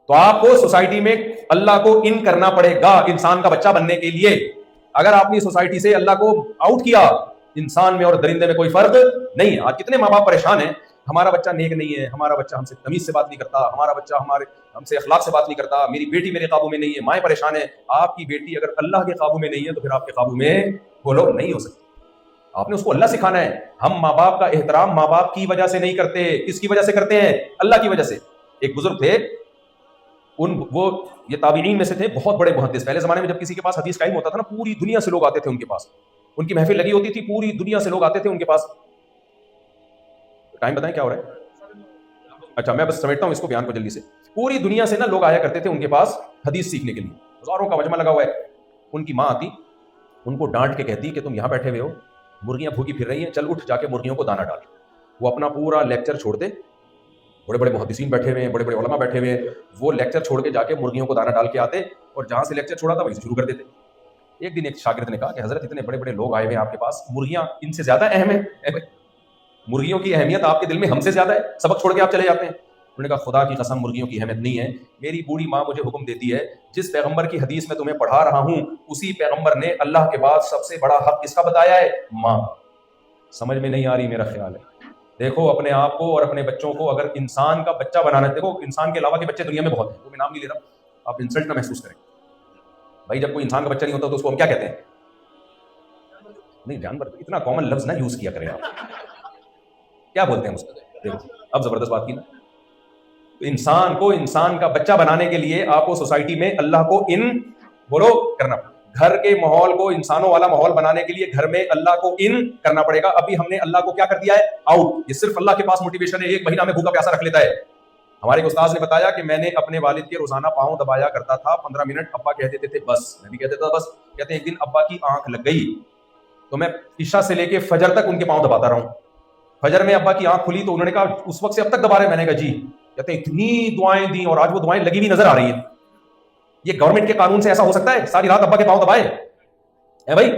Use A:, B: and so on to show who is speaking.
A: تو آپ کو سوسائٹی میں اللہ کو ان کرنا پڑے گا انسان کا بچہ بننے کے لیے. اگر آپ نے سوسائٹی سے اللہ کو آؤٹ کیا, انسان میں اور درندے میں کوئی فرق نہیں ہے. آج کتنے ماں باپ پریشان ہیں, ہمارا بچہ نیک نہیں ہے, ہمارا بچہ ہم سے تمیز سے بات نہیں کرتا, ہمارا بچہ ہم سے اخلاق سے بات نہیں کرتا, میری بیٹی میرے قابو میں نہیں ہے. مائیں پریشان ہیں. آپ کی بیٹی اگر اللہ کے قابو میں نہیں ہے تو پھر آپ کے قابو میں وہ لوگ نہیں ہو سکتے. آپ نے اس کو اللہ سکھانا ہے. ہم ماں باپ کا احترام ماں باپ کی وجہ سے نہیں کرتے. کس کی وجہ سے کرتے ہیں؟ اللہ کی وجہ سے. ایک بزرگ تھے, وہ یہ تابعین میں سے تھے, بہت بڑے محدث. پہلے زمانے میں جب کسی کے پاس حدیث کا علم ہوتا تھا نا, پوری دنیا سے لوگ آتے تھے ان کے پاس. ان کی محفل لگی ہوتی تھی, پوری دنیا سے لوگ آتے تھے ان کے پاس. ٹائم بتائیں کیا ہو رہا ہے؟ اچھا میں بس سمیٹتا ہوں اس کو بیان کو جلدی سے. پوری دنیا سے نا لوگ آیا کرتے تھے ان کے پاس حدیث سیکھنے کے لیے. ہزاروں کا مجمع لگا ہوا ہے. ان کی ماں آتی, ان کو ڈانٹ کے کہتی کہ تم یہاں بیٹھے ہوئے ہو, مرغیاں بھوکی پھر رہی ہیں, چل اٹھ جا کے مرغیوں کو دانہ ڈال. وہ اپنا پورا لیکچر چھوڑتے, بڑے بڑے محدثین بیٹھے ہوئے ہیں, بڑے بڑے علماء بیٹھے ہوئے ہیں, وہ لیکچر چھوڑ کے جا کے مرغیوں کو دانہ ڈال کے آتے, اور جہاں سے لیکچر چھوڑا تھا وہیں سے شروع کر دیتے. ایک دن ایک شاگرد نے کہا کہ حضرت اتنے بڑے بڑے لوگ آئے ہوئے ہیں آپ کے پاس, مرغیاں ان سے زیادہ اہم ہیں؟ مرغیوں کی اہمیت آپ کے دل میں ہم سے زیادہ ہے, سبق چھوڑ کے آپ چلے جاتے ہیں. انہوں نے کہا خدا کی قسم مرغیوں کی اہمیت نہیں ہے. میری بوڑھی ماں مجھے حکم دیتی ہے, جس پیغمبر کی حدیث میں تمہیں پڑھا رہا ہوں اسی پیغمبر نے اللہ کے بعد سب سے بڑا حق کس کا بتایا ہے؟ ماں. سمجھ میں نہیں آ رہی؟ میرا خیال ہے دیکھو اپنے آپ کو اور اپنے بچوں کو, اگر انسان کا بچہ بنانا ہے, دیکھو انسان کے علاوہ کے بچے دنیا میں بہت ہیں, تو میں نام نہیں لے رہا, آپ انسلٹ نہ محسوس کریں بھائی. جب کوئی انسان کا بچہ نہیں ہوتا تو اس کو ہم کیا کہتے ہیں؟ نہیں جانور, اتنا کامن لفظ نہ یوز کیا کریں آپ. کیا بولتے ہیں اس کو؟ دیکھو اب زبردست بات کی نا. تو انسان کو انسان کا بچہ بنانے کے لیے آپ کو سوسائٹی میں اللہ کو ان بولو کرنا پڑے. گھر کے ماحول کو انسانوں والا ماحول بنانے کے لیے گھر میں اللہ کو ان کرنا پڑے گا. ابھی ہم نے اللہ کو کیا کر دیا ہے؟ آؤٹ. یہ صرف اللہ کے پاس موٹیویشن ہے. ایک مہینہ میں بھوکا پیاسا رکھ لیتا ہے. ہمارے ایک استاذ نے بتایا کہ میں نے اپنے والد کے روزانہ پاؤں دبایا کرتا تھا 15 منٹ. ابا کہہ دیتے تھے بس, میں بھی کہتا تھا بس. کہتے ہیں ایک دن ابا کی آنکھ لگ گئی تو میں عشاء سے لے کے فجر تک ان کے پاؤں دباتا رہا ہوں. فجر میں ابا کی آنکھ کھلی تو انہوں نے کہا اس وقت سے اب تک دبا رہے. میں نے کہا جی. کہتے ہیں اتنی دعائیں دیں اور آج وہ دعائیں لگی بھی نظر آ رہی ہیں. یہ گورنمنٹ کے قانون سے ایسا ہو سکتا ہے ساری رات ابا کے پاؤں دبائے؟ ہے بھائی